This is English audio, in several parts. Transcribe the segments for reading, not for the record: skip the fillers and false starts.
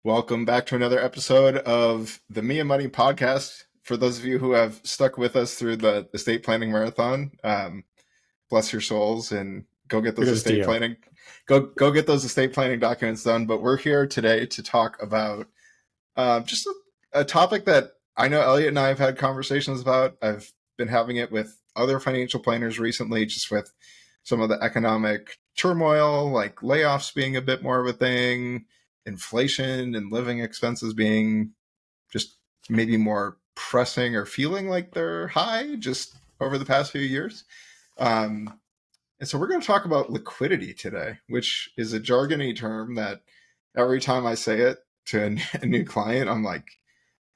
Welcome back to another episode of the Me and Money podcast. For those of you who have stuck with us through the estate planning marathon, bless your souls and go get those estate planning. Go get those estate planning documents done. But we're here today to talk about just a topic that I know Elliott and I have had conversations about. I've been having it with other financial planners recently, just with some of the economic turmoil, like layoffs being a bit more of a thing, inflation and living expenses being just maybe more pressing or feeling like they're high just over the past few years. And so we're going to talk about liquidity today, which is a jargony term that every time I say it to a new client, I'm like,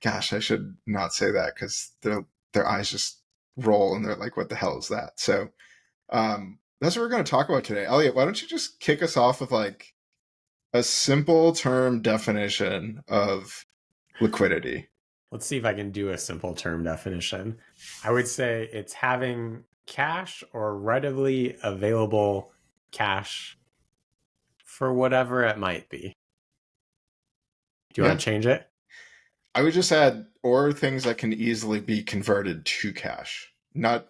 gosh, I should not say that, because their eyes just roll and they're like, what the hell is that? So that's what we're going to talk about today. Elliott, why don't you just kick us off with like a simple term definition of liquidity? Let's see if I can do a simple term definition. I would say it's having cash or readily available cash for whatever it might be. Do you want to change it? I would just add, or things that can easily be converted to cash. Not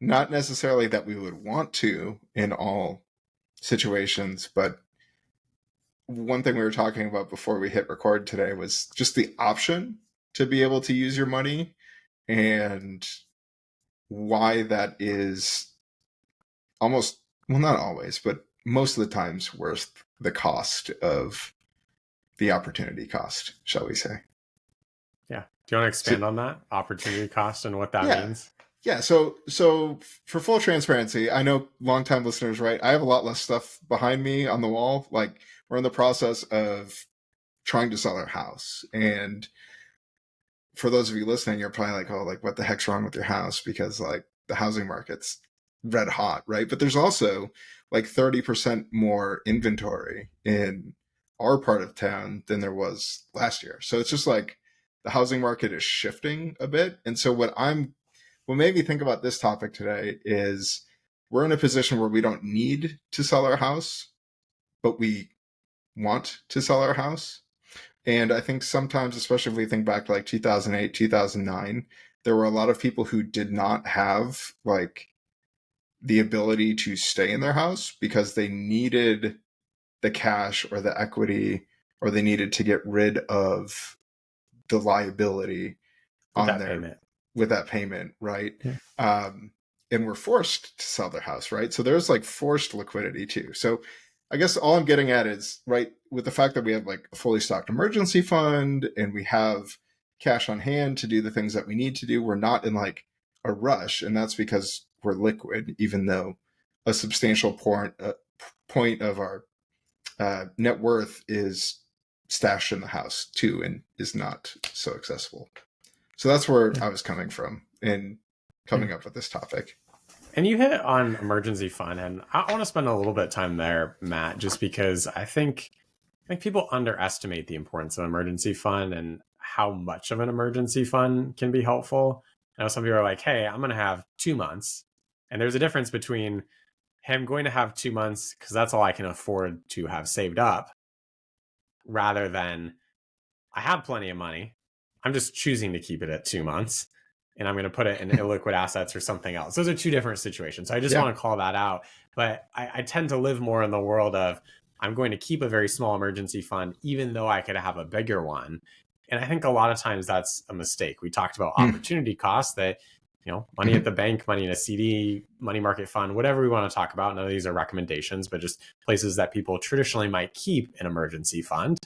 necessarily that we would want to in all situations, but one thing we were talking about before we hit record today was just the option to be able to use your money, and why that is almost, well, not always, but most of the times worth the cost of the opportunity cost, shall we say. Yeah. Do you want to expand on that opportunity cost and what that means? Yeah. So for full transparency, I know longtime listeners, right? I have a lot less stuff behind me on the wall. Like, we're in the process of trying to sell our house. And for those of you listening, you're probably like, oh, like, what the heck's wrong with your house? Because like the housing market's red hot, right? But there's also like 30% more inventory in our part of town than there was last year. So it's just like the housing market is shifting a bit. And so what made me think about this topic today is we're in a position where we don't need to sell our house, but we want to sell our house. And I think sometimes, especially if we think back to like 2008, 2009, there were a lot of people who did not have like the ability to stay in their house because they needed the cash or the equity, or they needed to get rid of the liability with that payment, right? Yeah. And we're forced to sell their house, right? So there's like forced liquidity too. So I guess all I'm getting at is, right, with the fact that we have like a fully stocked emergency fund and we have cash on hand to do the things that we need to do, we're not in like a rush. And that's because we're liquid, even though a substantial point of our net worth is stashed in the house too, and is not so accessible. So that's where I was coming from in coming up with this topic. And you hit on emergency fund, and I want to spend a little bit of time there, Matt, just because I think people underestimate the importance of emergency fund and how much of an emergency fund can be helpful. I know some people are like, hey, I'm going to have 2 months. And there's a difference between, hey, I'm going to have 2 months because that's all I can afford to have saved up, rather than I have plenty of money. I'm just choosing to keep it at 2 months, and I'm going to put it in illiquid assets or something else. Those are two different situations. So I just want to call that out. But I tend to live more in the world of, I'm going to keep a very small emergency fund, even though I could have a bigger one. And I think a lot of times that's a mistake. We talked about opportunity costs, that, money at the bank, money in a CD, money market fund, whatever we want to talk about. None of these are recommendations, but just places that people traditionally might keep an emergency fund.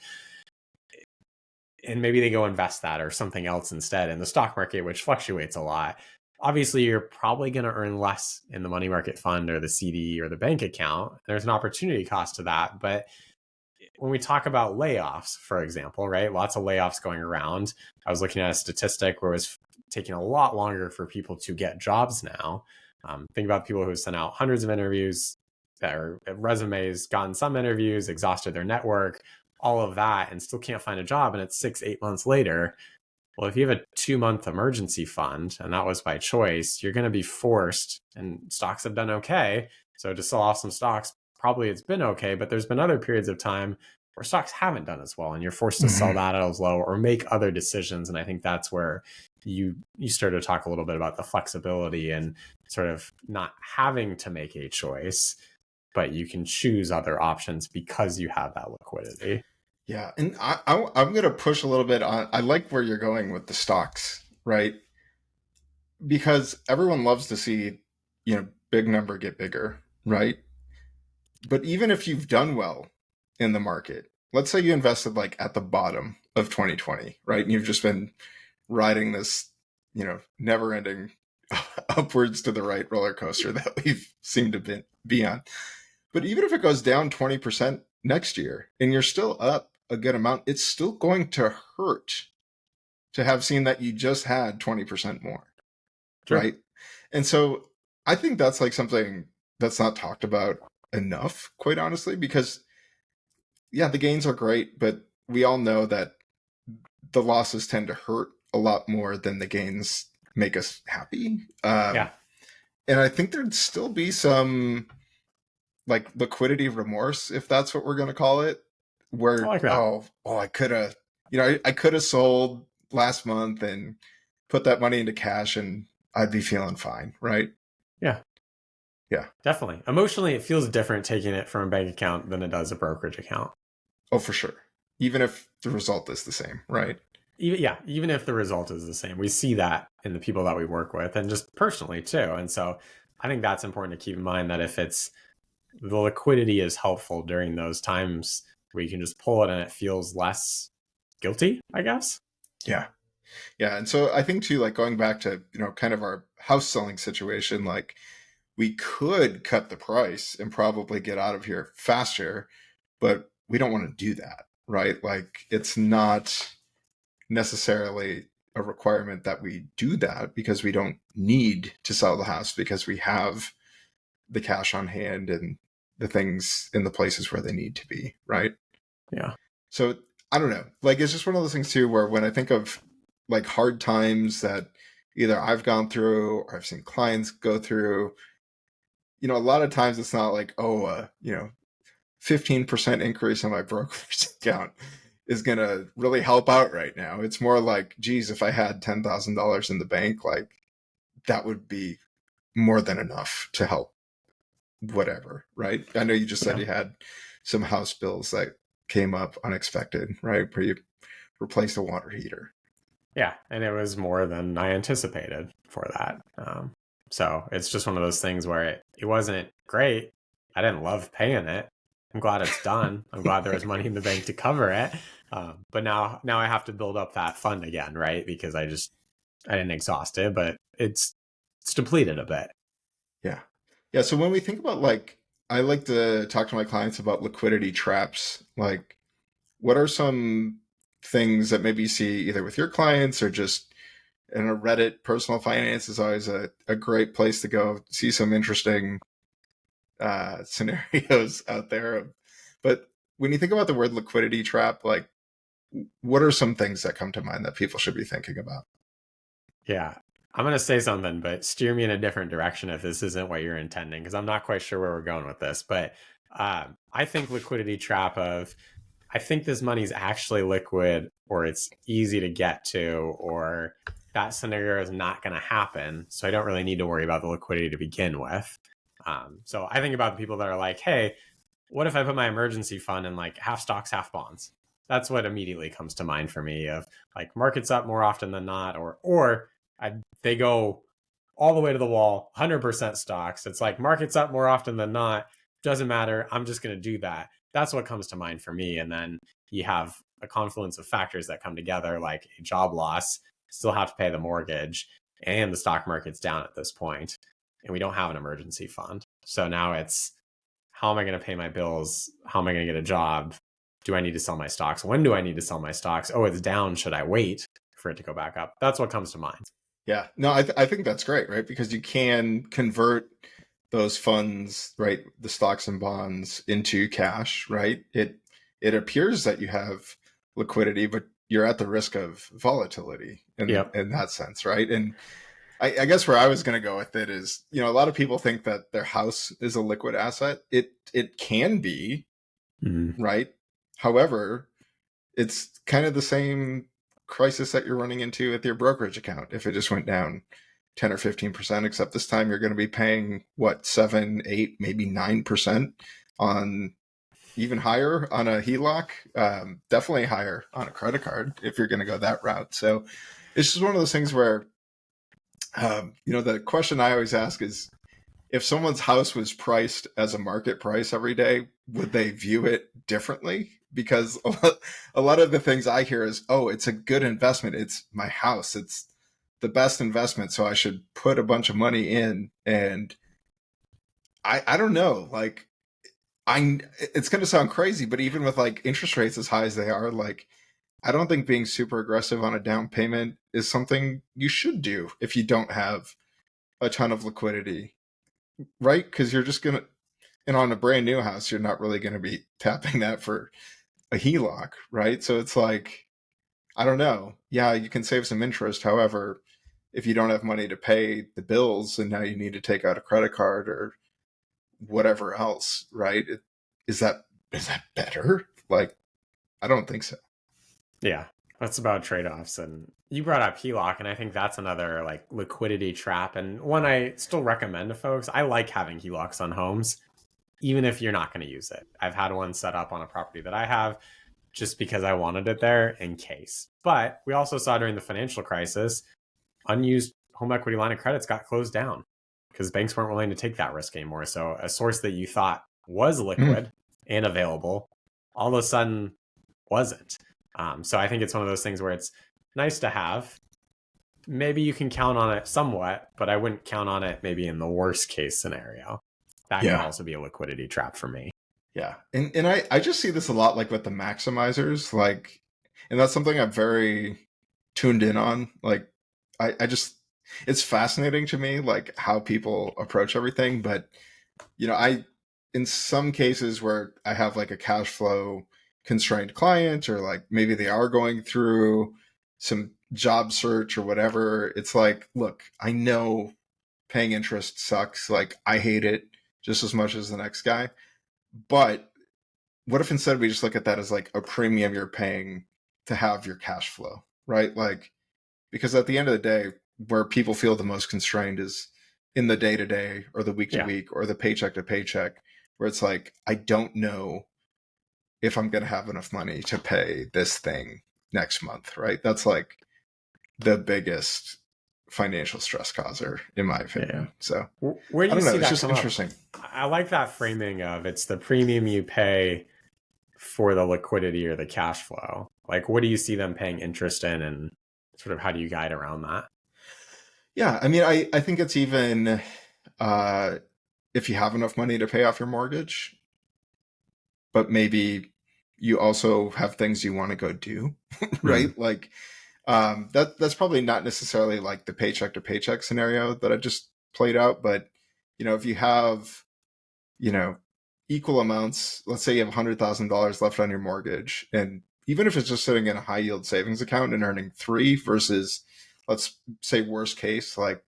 And maybe they go invest that or something else instead in the stock market, which fluctuates a lot. Obviously, you're probably going to earn less in the money market fund or the CD or the bank account. There's an opportunity cost to that. But when we talk about layoffs, for example, right, lots of layoffs going around. I was looking at a statistic where it was taking a lot longer for people to get jobs now. Think about people who sent out hundreds of interviews, or resumes, gotten some interviews, exhausted their network, all of that, and still can't find a job. And it's 6-8 months later. Well, if you have a 2-month emergency fund, and that was by choice, you're going to be forced, and stocks have done okay. So to sell off some stocks, probably it's been okay, but there's been other periods of time where stocks haven't done as well, and you're forced to sell that as low or make other decisions. And I think that's where you started to talk a little bit about the flexibility and sort of not having to make a choice, but you can choose other options because you have that liquidity. Yeah, and I'm going to push a little bit on. I like where you're going with the stocks, right? Because everyone loves to see, big number get bigger, right? But even if you've done well in the market, let's say you invested like at the bottom of 2020, right? And you've just been riding this, never-ending upwards to the right roller coaster that we've seemed to be on. But even if it goes down 20% next year and you're still up a good amount, it's still going to hurt to have seen that you just had 20% more. Sure. Right. And so I think that's like something that's not talked about enough, quite honestly, because yeah, the gains are great, but we all know that the losses tend to hurt a lot more than the gains make us happy. Yeah. And I think there'd still be some like liquidity remorse, if that's what we're going to call it, where, I like that. I could have, I could have sold last month and put that money into cash and I'd be feeling fine. Right. Yeah. Yeah. Definitely. Emotionally, it feels different taking it from a bank account than it does a brokerage account. Oh, for sure. Even if the result is the same, right? Even if the result is the same. We see that in the people that we work with and just personally too. And so I think that's important to keep in mind, that if it's the liquidity is helpful during those times where you can just pull it and it feels less guilty, I guess. Yeah. Yeah. And so I think too, like going back to, kind of our house selling situation, like we could cut the price and probably get out of here faster, but we don't want to do that, right? Like it's not necessarily a requirement that we do that, because we don't need to sell the house because we have the cash on hand and the things in the places where they need to be, right? Yeah. So I don't know, like it's just one of those things too where when I think of like hard times that either I've gone through or I've seen clients go through, a lot of times it's not like, 15% increase in my brokerage account is going to really help out right now. It's more like, geez, if I had $10,000 in the bank, like that would be more than enough to help whatever, right? I know you just said you had some house bills that came up unexpected, right? Where you replaced a water heater. Yeah. And it was more than I anticipated for that. So it's just one of those things where it wasn't great. I didn't love paying it. I'm glad it's done. I'm glad there was money in the bank to cover it. But now I have to build up that fund again, right? Because I didn't exhaust it, but it's depleted a bit. Yeah. Yeah. So when we think about like, I like to talk to my clients about liquidity traps. Like, what are some things that maybe you see either with your clients or just in a Reddit? Personal finance is always a great place to go see some interesting scenarios out there. But when you think about the word liquidity trap, like what are some things that come to mind that people should be thinking about? Yeah. I'm going to say something, but steer me in a different direction if this isn't what you're intending, because I'm not quite sure where we're going with this. But I think liquidity trap of, I think this money's actually liquid, or it's easy to get to, or that scenario is not going to happen. So I don't really need to worry about the liquidity to begin with. So I think about the people that are like, hey, what if I put my emergency fund in like half stocks, half bonds? That's what immediately comes to mind for me, of like markets up more often than not, or they go all the way to the wall, 100% stocks. It's like markets up more often than not. Doesn't matter. I'm just going to do that. That's what comes to mind for me. And then you have a confluence of factors that come together, like a job loss, still have to pay the mortgage, and the stock market's down at this point, and we don't have an emergency fund. So now it's, how am I going to pay my bills? How am I going to get a job? Do I need to sell my stocks? When do I need to sell my stocks? Oh, it's down. Should I wait for it to go back up? That's what comes to mind. Yeah, no, I think that's great, right? Because you can convert those funds, right, the stocks and bonds, into cash, right? It appears that you have liquidity, but you're at the risk of volatility in that sense, right? And I guess where I was going to go with it is, a lot of people think that their house is a liquid asset. It can be, right? However, it's kind of the same crisis that you're running into with your brokerage account if it just went down 10 or 15%, except this time you're going to be paying what, 7, 8, maybe 9% on, even higher on a HELOC, definitely higher on a credit card if you're going to go that route. So it's just one of those things where, the question I always ask is, if someone's house was priced as a market price every day, would they view it differently? Because a lot of the things I hear is, oh, it's a good investment. It's my house. It's the best investment. So I should put a bunch of money in. And I don't know, like, it's going to sound crazy, but even with like interest rates as high as they are, like, I don't think being super aggressive on a down payment is something you should do if you don't have a ton of liquidity, right? Because you're just going to, and on a brand new house, you're not really going to be tapping that for a HELOC, right? So it's like, I don't know. Yeah, you can save some interest. However, if you don't have money to pay the bills and now you need to take out a credit card or whatever else, right? Is that better? Like, I don't think so. Yeah, that's about trade-offs. And you brought up HELOC, and I think that's another like liquidity trap, and one I still recommend to folks. I like having HELOCs on homes, even if you're not going to use it. I've had one set up on a property that I have just because I wanted it there in case. But we also saw during the financial crisis, unused home equity line of credits got closed down because banks weren't willing to take that risk anymore. So a source that you thought was liquid and available all of a sudden wasn't. So I think it's one of those things where it's nice to have. Maybe you can count on it somewhat, but I wouldn't count on it maybe in the worst case scenario. That can also be a liquidity trap for me. Yeah. And I just see this a lot like with the maximizers, like, and that's something I'm very tuned in on. Like, I just, it's fascinating to me, like how people approach everything. But, in some cases where I have like a cash flow constrained client, or like maybe they are going through some job search or whatever, it's like, look, I know paying interest sucks. Like, I hate it just as much as the next guy. But what if instead we just look at that as like a premium you're paying to have your cash flow, right? Like, because at the end of the day, where people feel the most constrained is in the day to day or the week to week or the paycheck to paycheck, where it's like, I don't know if I'm going to have enough money to pay this thing next month, right? That's like the biggest financial stress causer, in my opinion. So where do you see that? It's just interesting. I like that framing of it's the premium you pay for the liquidity or the cash flow. Like, what do you see them paying interest in, and sort of how do you guide around that? Yeah, I mean, I think it's even if you have enough money to pay off your mortgage, but maybe you also have things you want to go do, right? Like, that's probably not necessarily like the paycheck to paycheck scenario that I just played out, but if you have, equal amounts, let's say you have $100,000 left on your mortgage, and even if it's just sitting in a high yield savings account and earning 3 versus, let's say worst case, like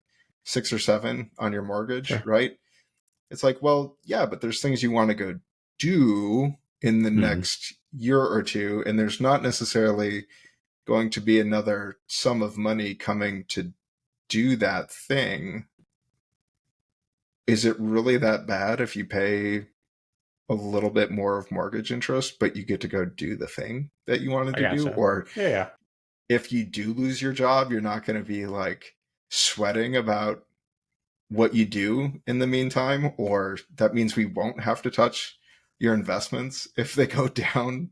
6 or 7 on your mortgage, right? It's like, well, yeah, but there's things you want to go do in the next year or two, and there's not necessarily going to be another sum of money coming to do that thing. Is it really that bad if you pay a little bit more of mortgage interest, but you get to go do the thing that you wanted to do? Or if you do lose your job, you're not going to be like sweating about what you do in the meantime, or that means we won't have to touch your investments if they go down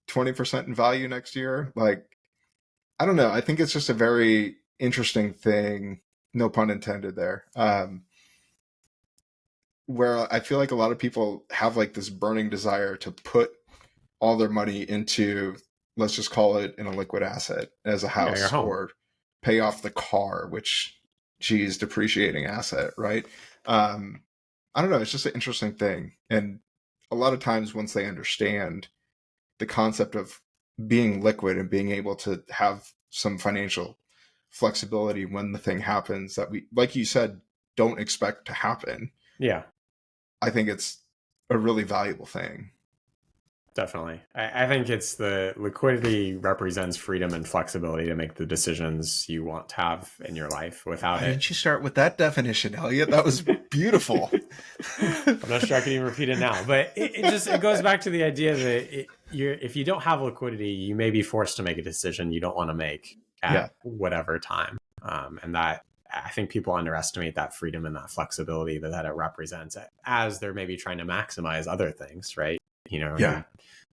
20% in value next year. Like, I don't know. I think it's just a very interesting thing, no pun intended there, where I feel like a lot of people have like this burning desire to put all their money into, let's just call it in a liquid asset as a house, or pay off the car, which, geez, depreciating asset, right? I don't know. It's just an interesting thing. And a lot of times once they understand the concept of being liquid and being able to have some financial flexibility when the thing happens that we, like you said, don't expect to happen. Yeah. I think it's a really valuable thing. Definitely. I think it's the liquidity represents freedom and flexibility to make the decisions you want to have in your life. Without Why it, didn't you start with that definition, Elliot? That was beautiful. I'm not sure I can even repeat it now, but it goes back to the idea that if you don't have liquidity, you may be forced to make a decision you don't want to make Yeah. at whatever time. And that, I think people underestimate that freedom and that flexibility that it represents, as they're maybe trying to maximize other things, right? Yeah. You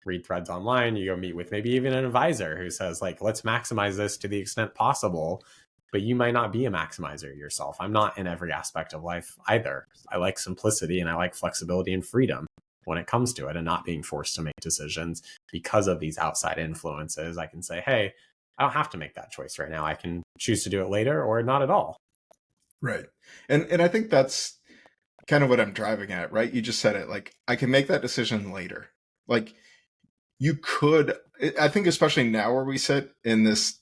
read threads online, you go meet with maybe even an advisor who says, like, let's maximize this to the extent possible. But you might not be a maximizer yourself. I'm not in every aspect of life either. I like simplicity and I like flexibility and freedom when it comes to it, and not being forced to make decisions because of these outside influences. I can say, hey, I don't have to make that choice right now. I can choose to do it later or not at all. Right. And I think that's kind of what I'm driving at, right? You just said it, like, I can make that decision later. Like, you could, I think, especially now where we sit in this,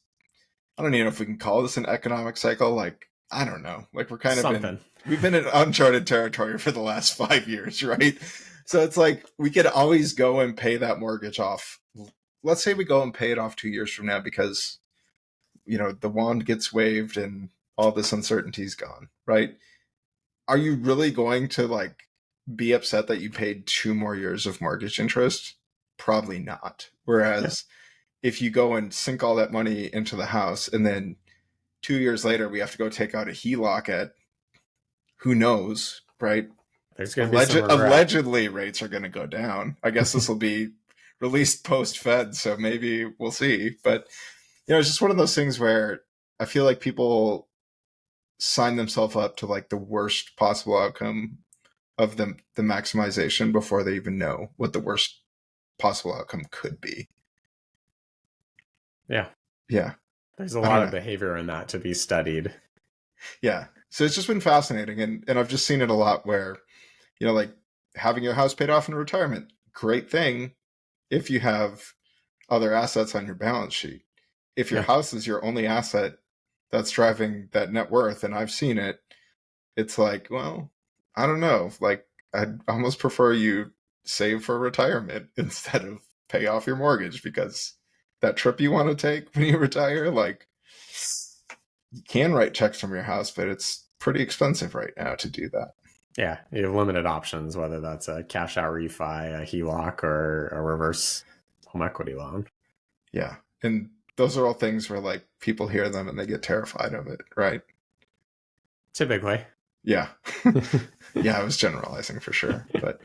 I don't even know if we can call this an economic cycle. Like, I don't know. Like, we're kind of we've been in uncharted territory for the last 5 years, right? So it's like, we could always go and pay that mortgage off. Let's say we go and pay it off 2 years from now because, the wand gets waved and all this uncertainty's gone, right? Are you really going to, like, be upset that you paid 2 more years of mortgage interest? Probably not. Whereas if you go and sink all that money into the house and then 2 years later we have to go take out a HELOC at who knows, right? There's going to be some allegedly rates are going to go down. I guess this will be released post-Fed, so maybe we'll see. But it's just one of those things where I feel like people sign themselves up to, like, the worst possible outcome of the maximization before they even know what the worst possible outcome could be. Yeah. Yeah. There's a lot of behavior in that to be studied. Yeah. So it's just been fascinating. And I've just seen it a lot where, like, having your house paid off in retirement, great thing if you have other assets on your balance sheet. If your house is your only asset that's driving that net worth, and I've seen it, it's like, well, I don't know. Like, I'd almost prefer you save for retirement instead of pay off your mortgage, because that trip you want to take when you retire, like, you can write checks from your house, but it's pretty expensive right now to do that. Yeah, you have limited options, whether that's a cash out refi, a HELOC, or a reverse home equity loan. Yeah. And those are all things where, like, people hear them and they get terrified of it, right? Typically. Yeah. Yeah, I was generalizing for sure. But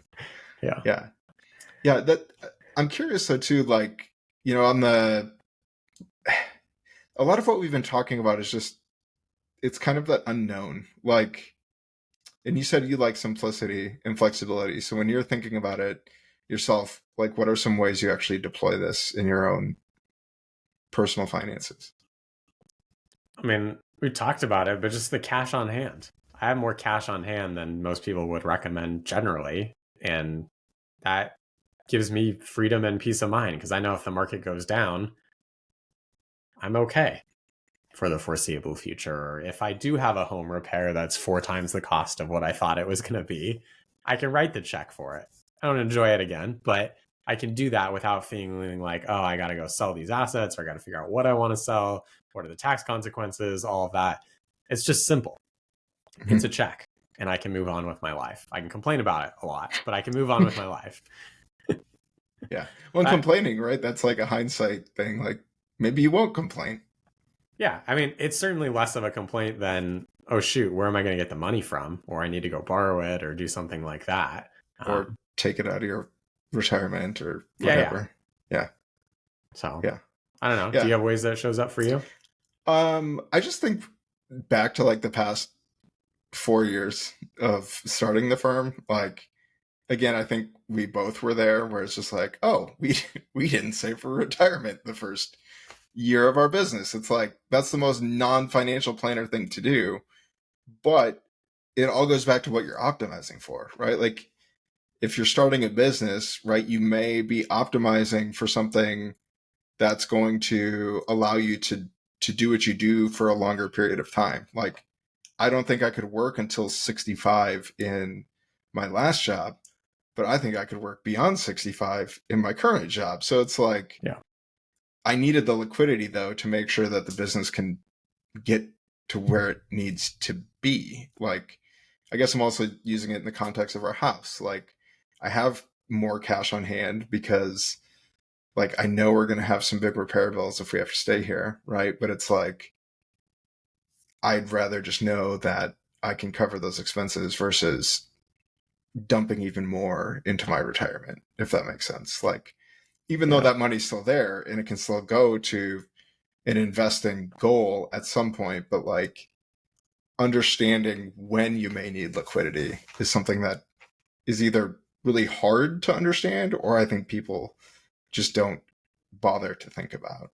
yeah. Yeah, that I'm curious though too, like, on a lot of what we've been talking about is just, it's kind of that unknown. Like, and you said you like simplicity and flexibility. So when you're thinking about it yourself, like, what are some ways you actually deploy this in your own personal finances? I mean, we talked about it, but just the cash on hand. I have more cash on hand than most people would recommend generally. And that gives me freedom and peace of mind, because I know if the market goes down, I'm okay for the foreseeable future. Or if I do have a home repair that's 4 times the cost of what I thought it was going to be, I can write the check for it. I don't enjoy it again, but I can do that without feeling like, oh, I got to go sell these assets, or I got to figure out what I want to sell. What are the tax consequences? All of that. It's just simple. Mm-hmm. It's a check, and I can move on with my life. I can complain about it a lot, but I can move on with my life. Yeah. Well, complaining, right? That's like a hindsight thing. Like, maybe you won't complain. Yeah. I mean, it's certainly less of a complaint than, oh, shoot, where am I going to get the money from? Or I need to go borrow it or do something like that. Or take it out of your retirement or whatever. Yeah. So, yeah. I don't know. Yeah. Do you have ways that shows up for you? I just think back to, like, the past 4 years of starting the firm. Like, again, I think we both were there where it's just like, oh, we didn't save for retirement the first year of our business. It's like, that's the most non-financial planner thing to do. But it all goes back to what you're optimizing for, right? Like, if you're starting a business, right, you may be optimizing for something that's going to allow you to do what you do for a longer period of time. Like, I don't think I could work until 65 in my last job, but I think I could work beyond 65 in my current job. So it's like, Yeah. I needed the liquidity though to make sure that the business can get to where it needs to be. Like, I guess I'm also using it in the context of our house. Like, I have more cash on hand because, like, I know we're going to have some big repair bills if we have to stay here, right? But it's like, I'd rather just know that I can cover those expenses versus dumping even more into my retirement, if that makes sense. Like, even though that money's still there and it can still go to an investing goal at some point, but like, understanding when you may need liquidity is something that is either really hard to understand, or I think people just don't bother to think about.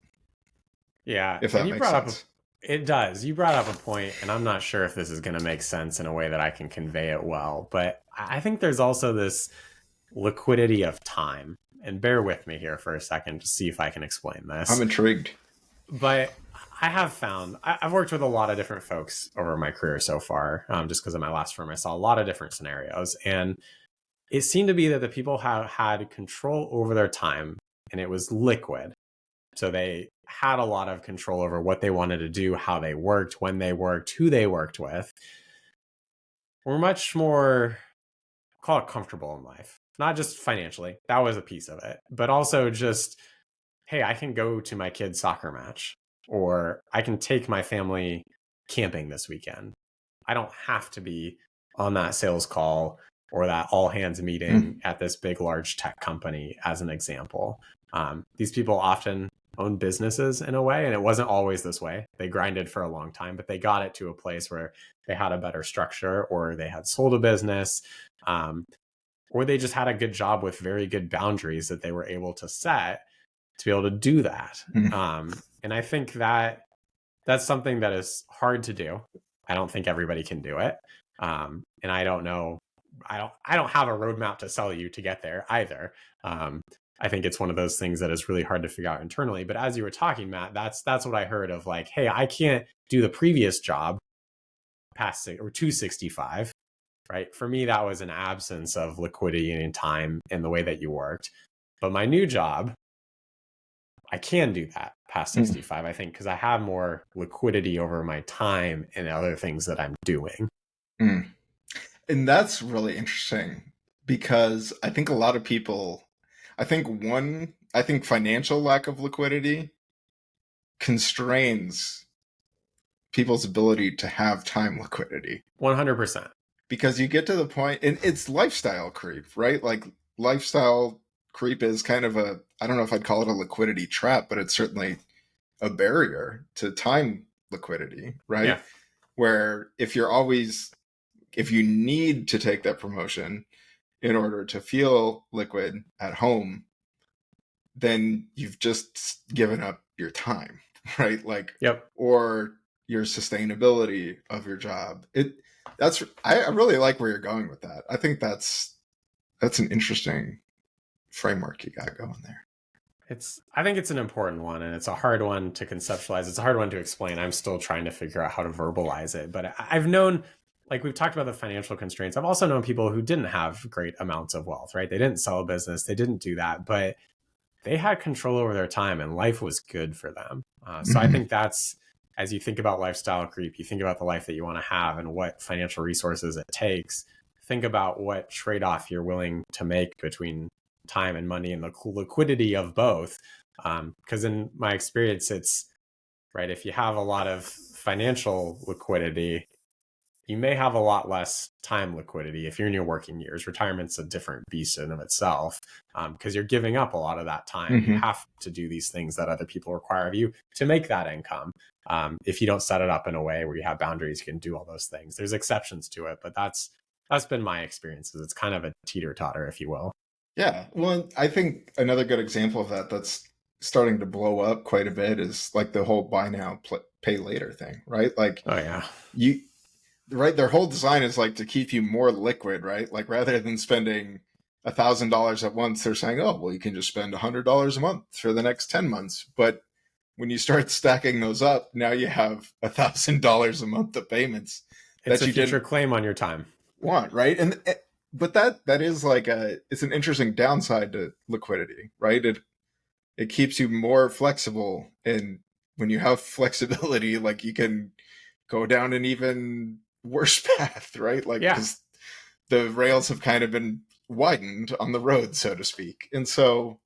Yeah. If And that you makes brought sense. it does. You brought up a point, and I'm not sure if this is going to make sense in a way that I can convey it well, but I think there's also this liquidity of time. And bear with me here for a second to see if I can explain I'm this. intrigued. But I have found I've worked with a lot of different folks over my career so far, just because of my last firm. I saw a lot of different scenarios, and it seemed to be that the people have had control over their time, and it was liquid. So they had a lot of control over what they wanted to do, how they worked, when they worked, who they worked with. We're much more, call it, comfortable in life, not just financially. That was a piece of it, but also just, hey, I can go to my kid's soccer match, or I can take my family camping this weekend. I don't have to be on that sales call or that all hands meeting at this big, large tech company, as an example. These people often own businesses in a way, and it wasn't always this way. They grinded for a long time, but they got it to a place where they had a better structure, or they had sold a business, or they just had a good job with very good boundaries that they were able to set to be able to do that. And I think that that's something that is hard to do. I don't think everybody can do it. And I don't know, I don't have a roadmap to sell you to get there either. I think it's one of those things that is really hard to figure out internally. But as you were talking, Matt, that's what I heard of, like, hey, I can't do the previous job past or 265. Right. For me, that was an absence of liquidity and time in the way that you worked. But my new job, I can do that past 65, I think, because I have more liquidity over my time and other things that I'm doing. And that's really interesting because I think a lot of people, I think financial lack of liquidity constrains people's ability to have time liquidity. 100%. Because you get to the point, and it's lifestyle creep, right? Like, lifestyle creep is kind of I don't know if I'd call it a liquidity trap, but it's certainly a barrier to time liquidity, right? Yeah. Where if you need to take that promotion in order to feel liquid at home, then you've just given up your time, right? Like, or your sustainability of your job. I really like where you're going with that. I think that's an interesting framework you got going there. I think it's an important one, and it's a hard one to conceptualize. It's a hard one to explain. I'm still trying to figure out how to verbalize it. But I've known, like, we've talked about the financial constraints. I've also known people who didn't have great amounts of wealth, right? They didn't sell a business. They didn't do that, but they had control over their time, and life was good for them. So I think that's, as you think about lifestyle creep, you think about the life that you want to have and what financial resources it takes. Think about what trade-off you're willing to make between time and money and the liquidity of both. Because in my experience, it's right. If you have a lot of financial liquidity, you may have a lot less time liquidity if you're in your working years. Retirement's a different beast in of itself, because you're giving up a lot of that time. You have to do these things that other people require of you to make that income. If you don't set it up in a way where you have boundaries, you can do all those things. There's exceptions to it, but that's been my experiences. It's kind of a teeter-totter, if you will. Yeah. Well, I think another good example of that's starting to blow up quite a bit is like the whole buy now, pay later thing, right? Like, oh yeah, right, their whole design is like to keep you more liquid, right? Like, rather than spending $1,000 at once, they're saying, oh, well, you can just spend $100 a month for the next 10 months. But when you start stacking those up, now you have $1,000 a month of payments it's that a you future didn't claim on your time. want, right? And but that is like it's an interesting downside to liquidity, right? It keeps you more flexible, and when you have flexibility, like you can go down an even worse path, right? Like Yeah. because the rails have kind of been widened on the road, so to speak, and so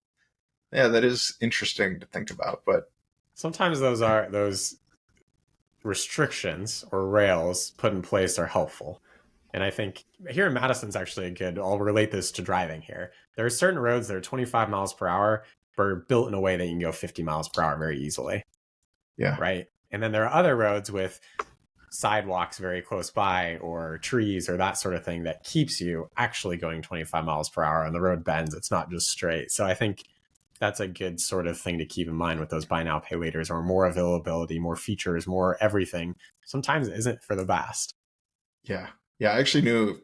yeah, that is interesting to think about. But Sometimes those restrictions or rails put in place are helpful. And I think here in Madison's actually a good, I'll relate this to driving here. There are certain roads that are 25 miles per hour, but are built in a way that you can go 50 miles per hour very easily. yeah, Right. And then there are other roads with sidewalks very close by or trees or that sort of thing that keeps you actually going 25 miles per hour and the road bends. It's not just straight. So I think that's a good sort of thing to keep in mind with those buy now, pay laters, or more availability, more features, more everything. Sometimes it isn't for the best. yeah, yeah. I actually knew,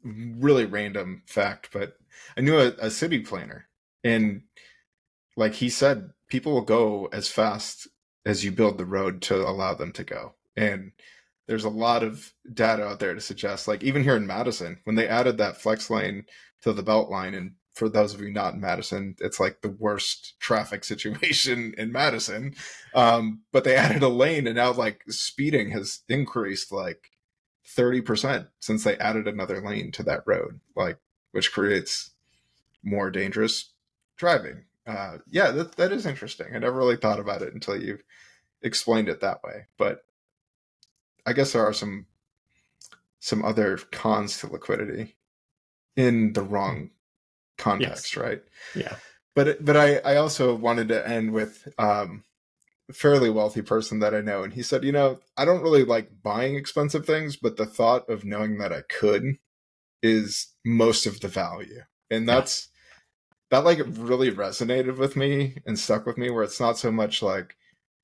really random fact, but I knew a city planner, and like he said, people will go as fast as you build the road to allow them to go. And there's a lot of data out there to suggest, like even here in Madison, when they added that flex lane to the belt line, and for those of you not in Madison, it's like the worst traffic situation in Madison. But they added a lane, and now like speeding has increased like 30% since they added another lane to that road, like which creates more dangerous driving. Yeah, that is interesting. I never really thought about it until you explained it that way. But I guess there are some other cons to liquidity in the wrong Yes. context, right? Yeah. But I also wanted to end with a fairly wealthy person that I know, and he said, I don't really like buying expensive things, but the thought of knowing that I could is most of the value, and Yeah. that like really resonated with me and stuck with me, where it's not so much like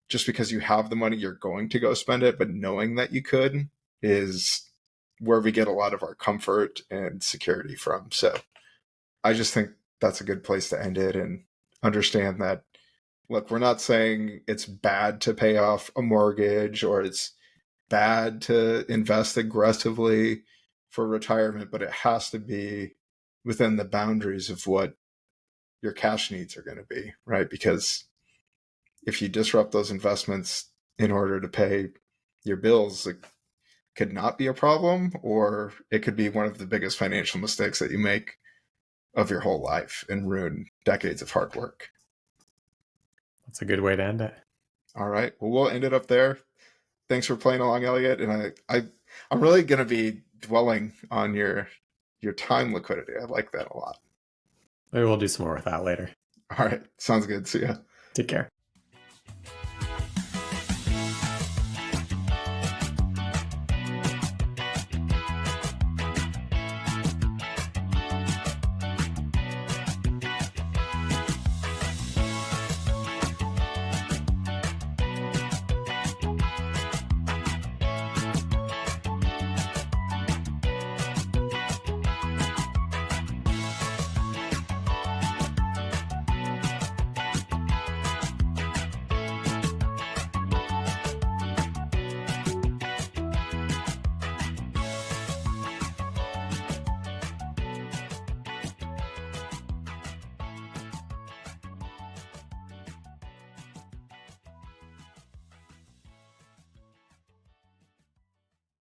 just because you have the money you're going to go spend it, but knowing that you could is where we get a lot of our comfort and security from. So I just think that's a good place to end it, and understand that, look, we're not saying it's bad to pay off a mortgage or it's bad to invest aggressively for retirement, but it has to be within the boundaries of what your cash needs are going to be, right? Because if you disrupt those investments in order to pay your bills, it could not be a problem, or it could be one of the biggest financial mistakes that you make of your whole life and ruin decades of hard work. That's a good way to end it. All right. Well, we'll end it up there. Thanks for playing along, Elliot. And I'm really going to be dwelling on your time liquidity. I like that a lot. Maybe we'll do some more with that later. All right. Sounds good. See ya. Take care.